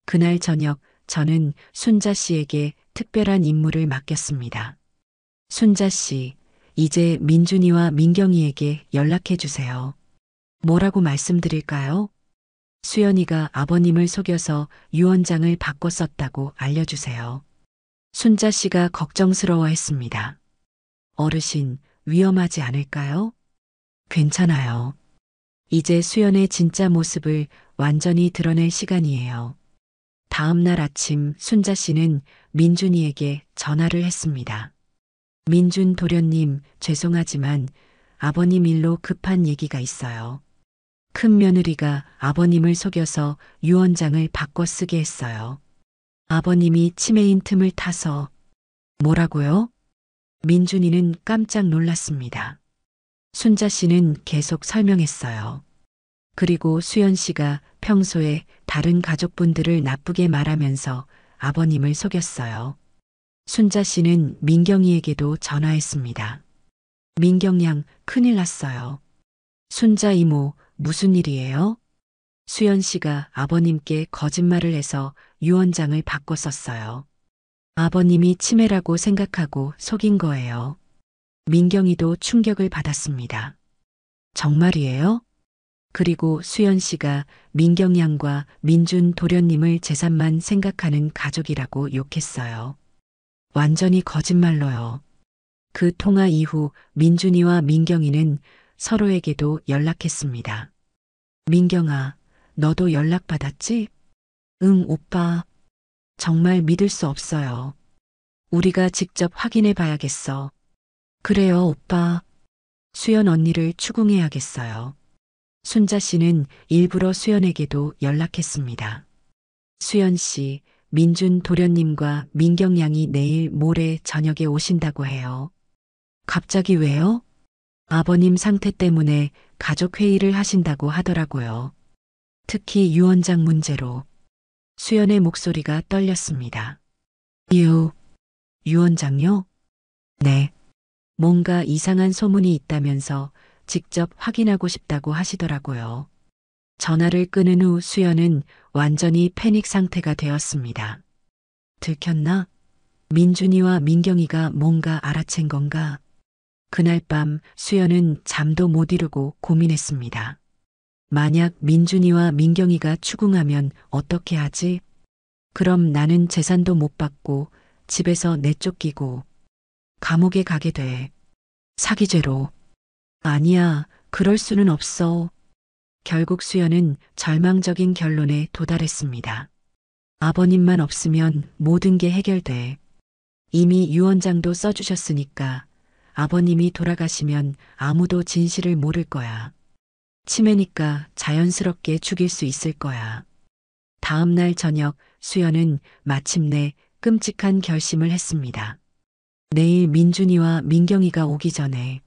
그날 저녁 저는 순자 씨에게 특별한 임무를 맡겼습니다. 순자 씨, 이제 민준이와 민경이에게 연락해 주세요. 뭐라고 말씀드릴까요? 수연이가 아버님을 속여서 유언장을 바꿔 썼다고 알려주세요. 순자 씨가 걱정스러워 했습니다. 어르신, 위험하지 않을까요? 괜찮아요. 이제 수연의 진짜 모습을 완전히 드러낼 시간이에요. 다음 날 아침 순자 씨는 민준이에게 전화를 했습니다. 민준 도련님, 죄송하지만 아버님 일로 급한 얘기가 있어요. 큰 며느리가 아버님을 속여서 유언장을 바꿔 쓰게 했어요. 아버님이 치매인 틈을 타서 뭐라고요? 민준이는 깜짝 놀랐습니다. 순자 씨는 계속 설명했어요. 그리고 수연 씨가 평소에 다른 가족분들을 나쁘게 말하면서 아버님을 속였어요. 순자 씨는 민경이에게도 전화했습니다. 민경 양 큰일 났어요. 순자 이모 무슨 일이에요? 수연 씨가 아버님께 거짓말을 해서 유언장을 바꿨었어요. 아버님이 치매라고 생각하고 속인 거예요. 민경이도 충격을 받았습니다. 정말이에요? 그리고 수연 씨가 민경 양과 민준 도련님을 재산만 생각하는 가족이라고 욕했어요. 완전히 거짓말로요. 그 통화 이후 민준이와 민경이는 서로에게도 연락했습니다. 민경아, 너도 연락받았지? 응, 오빠. 정말 믿을 수 없어요. 우리가 직접 확인해 봐야겠어. 그래요, 오빠. 수연 언니를 추궁해야겠어요. 순자 씨는 일부러 수연에게도 연락했습니다. 수연 씨, 민준 도련님과 민경 양이 내일 모레 저녁에 오신다고 해요. 갑자기 왜요? 아버님 상태 때문에 가족 회의를 하신다고 하더라고요. 특히 유언장 문제로. 수연의 목소리가 떨렸습니다. 유언장요? 네. 뭔가 이상한 소문이 있다면서 직접 확인하고 싶다고 하시더라고요. 전화를 끊은 후 수연은 완전히 패닉 상태가 되었습니다. 들켰나? 민준이와 민경이가 뭔가 알아챈 건가? 그날 밤 수연은 잠도 못 이루고 고민했습니다. 만약 민준이와 민경이가 추궁하면 어떻게 하지? 그럼 나는 재산도 못 받고 집에서 내쫓기고 감옥에 가게 돼. 사기죄로. 아니야, 그럴 수는 없어. 결국 수연은 절망적인 결론에 도달했습니다. 아버님만 없으면 모든 게 해결돼. 이미 유언장도 써주셨으니까 아버님이 돌아가시면 아무도 진실을 모를 거야. 치매니까 자연스럽게 죽일 수 있을 거야. 다음 날 저녁 수연은 마침내 끔찍한 결심을 했습니다. 내일 민준이와 민경이가 오기 전에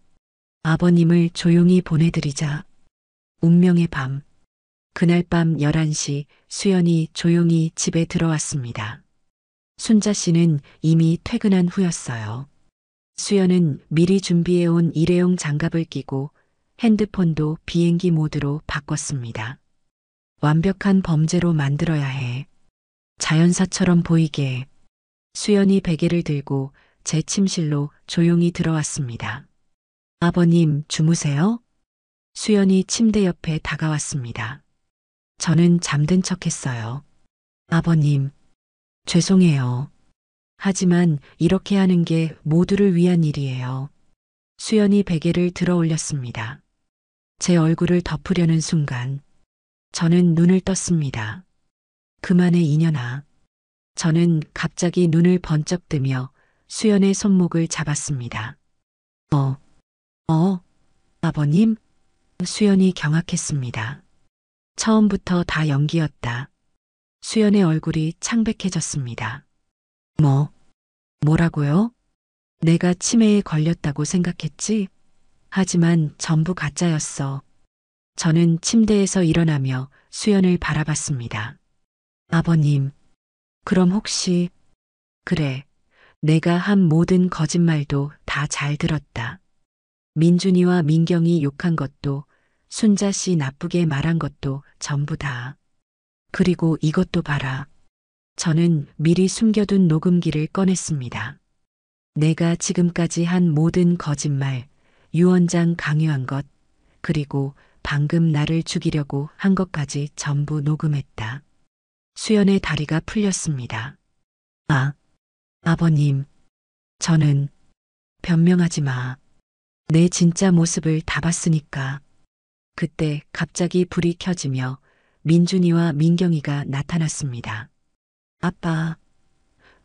아버님을 조용히 보내드리자. 운명의 밤. 그날 밤 11시 수연이 조용히 집에 들어왔습니다. 순자 씨는 이미 퇴근한 후였어요. 수연은 미리 준비해온 일회용 장갑을 끼고 핸드폰도 비행기 모드로 바꿨습니다. 완벽한 범죄로 만들어야 해. 자연사처럼 보이게. 수연이 베개를 들고 제 침실로 조용히 들어왔습니다. 아버님 주무세요? 수연이 침대 옆에 다가왔습니다. 저는 잠든 척했어요. 아버님, 죄송해요. 하지만 이렇게 하는 게 모두를 위한 일이에요. 수연이 베개를 들어 올렸습니다. 제 얼굴을 덮으려는 순간 저는 눈을 떴습니다. 그만해 이년아. 저는 갑자기 눈을 번쩍 뜨며 수연의 손목을 잡았습니다. 아버님? 수연이 경악했습니다. 처음부터 다 연기였다. 수연의 얼굴이 창백해졌습니다. 뭐라고요? 내가 치매에 걸렸다고 생각했지? 하지만 전부 가짜였어. 저는 침대에서 일어나며 수연을 바라봤습니다. 아버님, 그럼 혹시, 그래, 내가 한 모든 거짓말도 다 잘 들었다. 민준이와 민경이 욕한 것도, 순자 씨 나쁘게 말한 것도 전부 다. 그리고 이것도 봐라. 저는 미리 숨겨둔 녹음기를 꺼냈습니다. 내가 지금까지 한 모든 거짓말, 유언장 강요한 것, 그리고 방금 나를 죽이려고 한 것까지 전부 녹음했다. 수연의 다리가 풀렸습니다. 아버님, 저는 변명하지 마. 내 진짜 모습을 다 봤으니까. 그때 갑자기 불이 켜지며 민준이와 민경이가 나타났습니다. 아빠,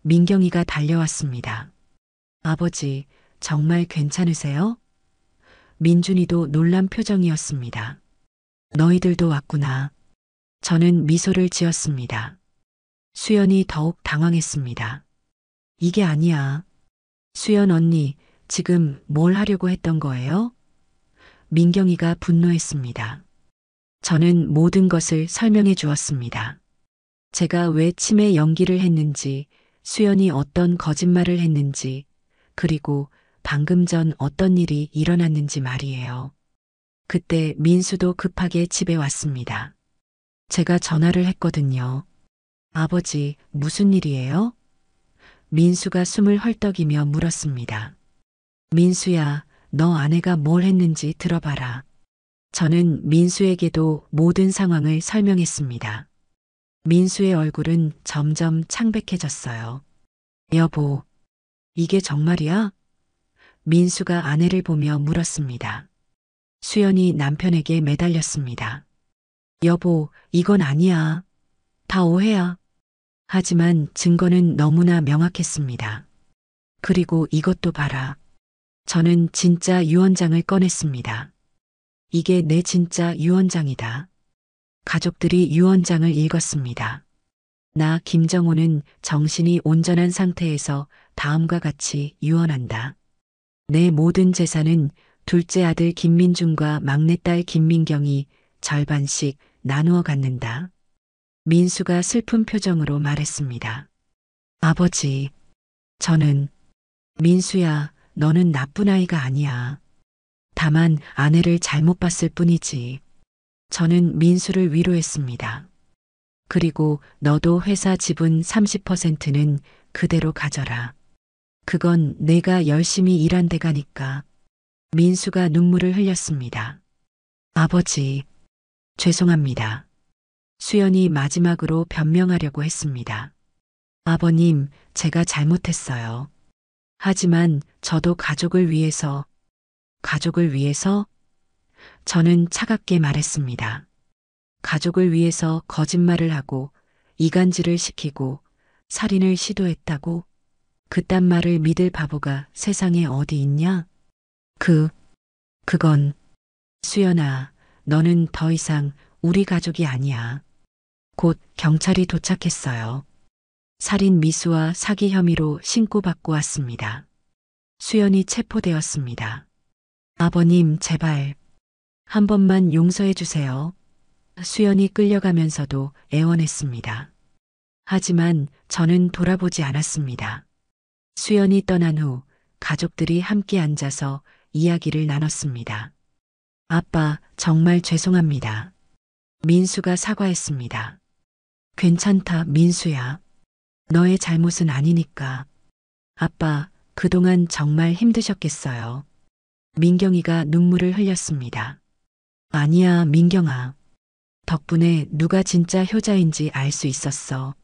민경이가 달려왔습니다. 아버지, 정말 괜찮으세요? 민준이도 놀란 표정이었습니다. 너희들도 왔구나. 저는 미소를 지었습니다. 수연이 더욱 당황했습니다. 이게 아니야. 수연 언니, 지금 뭘 하려고 했던 거예요? 민경이가 분노했습니다. 저는 모든 것을 설명해 주었습니다. 제가 왜 치매 연기를 했는지, 수연이 어떤 거짓말을 했는지, 그리고 방금 전 어떤 일이 일어났는지 말이에요. 그때 민수도 급하게 집에 왔습니다. 제가 전화를 했거든요. 아버지, 무슨 일이에요? 민수가 숨을 헐떡이며 물었습니다. 민수야, 너 아내가 뭘 했는지 들어봐라. 저는 민수에게도 모든 상황을 설명했습니다. 민수의 얼굴은 점점 창백해졌어요. 여보, 이게 정말이야? 민수가 아내를 보며 물었습니다. 수연이 남편에게 매달렸습니다. 여보, 이건 아니야. 다 오해야. 하지만 증거는 너무나 명확했습니다. 그리고 이것도 봐라. 저는 진짜 유언장을 꺼냈습니다. 이게 내 진짜 유언장이다. 가족들이 유언장을 읽었습니다. 나 김정호는 정신이 온전한 상태에서 다음과 같이 유언한다. 내 모든 재산은 둘째 아들 김민중과 막내딸 김민경이 절반씩 나누어 갖는다. 민수가 슬픈 표정으로 말했습니다. 아버지, 저는 민수야, 너는 나쁜 아이가 아니야. 다만 아내를 잘못 봤을 뿐이지. 저는 민수를 위로했습니다. 그리고 너도 회사 지분 30%는 그대로 가져라. 그건 내가 열심히 일한 대가니까. 민수가 눈물을 흘렸습니다. 아버지, 죄송합니다. 수연이 마지막으로 변명하려고 했습니다. 아버님, 제가 잘못했어요. 하지만 저도 가족을 위해서, 저는 차갑게 말했습니다. 가족을 위해서 거짓말을 하고 이간질을 시키고 살인을 시도했다고? 그딴 말을 믿을 바보가 세상에 어디 있냐? 그건, 수연아, 너는 더 이상 우리 가족이 아니야. 곧 경찰이 도착했어요. 살인 미수와 사기 혐의로 신고받고 왔습니다. 수연이 체포되었습니다. 아버님, 제발 한 번만 용서해 주세요. 수연이 끌려가면서도 애원했습니다. 하지만 저는 돌아보지 않았습니다. 수연이 떠난 후 가족들이 함께 앉아서 이야기를 나눴습니다. 아빠, 정말 죄송합니다. 민수가 사과했습니다. 괜찮다, 민수야. 너의 잘못은 아니니까. 아빠, 그동안 정말 힘드셨겠어요. 민경이가 눈물을 흘렸습니다. 아니야, 민경아. 덕분에 누가 진짜 효자인지 알 수 있었어.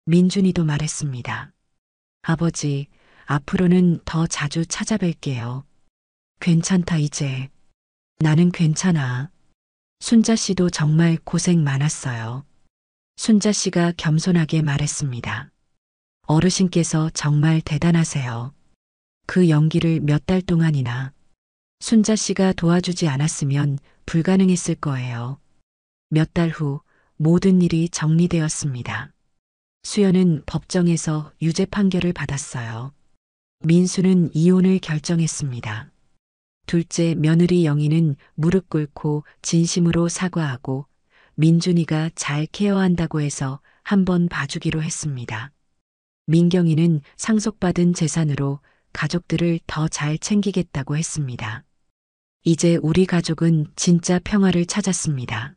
민준이도 말했습니다. 아버지, 앞으로는 더 자주 찾아뵐게요. 괜찮다, 이제. 나는 괜찮아. 순자 씨도 정말 고생 많았어요. 순자 씨가 겸손하게 말했습니다. 어르신께서 정말 대단하세요. 그 연기를 몇 달 동안이나 순자 씨가 도와주지 않았으면 불가능했을 거예요. 몇 달 후 모든 일이 정리되었습니다. 수연은 법정에서 유죄 판결을 받았어요. 민수는 이혼을 결정했습니다. 둘째 며느리 영희는 무릎 꿇고 진심으로 사과하고 민준이가 잘 케어한다고 해서 한번 봐주기로 했습니다. 민경이는 상속받은 재산으로 가족들을 더 잘 챙기겠다고 했습니다. 이제 우리 가족은 진짜 평화를 찾았습니다.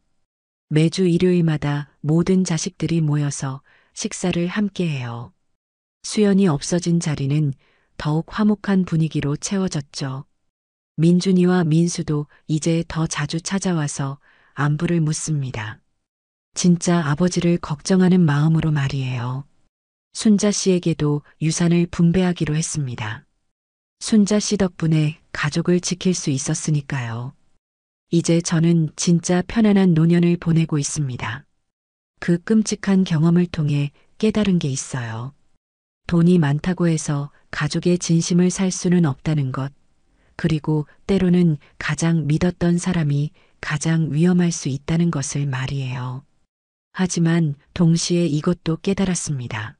매주 일요일마다 모든 자식들이 모여서 식사를 함께 해요. 수연이 없어진 자리는 더욱 화목한 분위기로 채워졌죠. 민준이와 민수도 이제 더 자주 찾아와서 안부를 묻습니다. 진짜 아버지를 걱정하는 마음으로 말이에요. 순자 씨에게도 유산을 분배하기로 했습니다. 순자 씨 덕분에 가족을 지킬 수 있었으니까요. 이제 저는 진짜 편안한 노년을 보내고 있습니다. 그 끔찍한 경험을 통해 깨달은 게 있어요. 돈이 많다고 해서 가족의 진심을 살 수는 없다는 것. 그리고 때로는 가장 믿었던 사람이 가장 위험할 수 있다는 것을 말이에요. 하지만 동시에 이것도 깨달았습니다.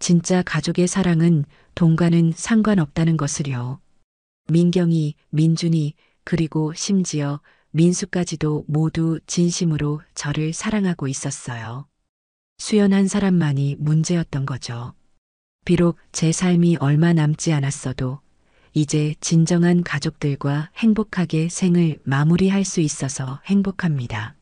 진짜 가족의 사랑은 돈과는 상관없다는 것을요. 민경이, 민준이, 그리고 심지어 민수까지도 모두 진심으로 저를 사랑하고 있었어요. 수연 한 사람만이 문제였던 거죠. 비록 제 삶이 얼마 남지 않았어도 이제 진정한 가족들과 행복하게 생을 마무리할 수 있어서 행복합니다.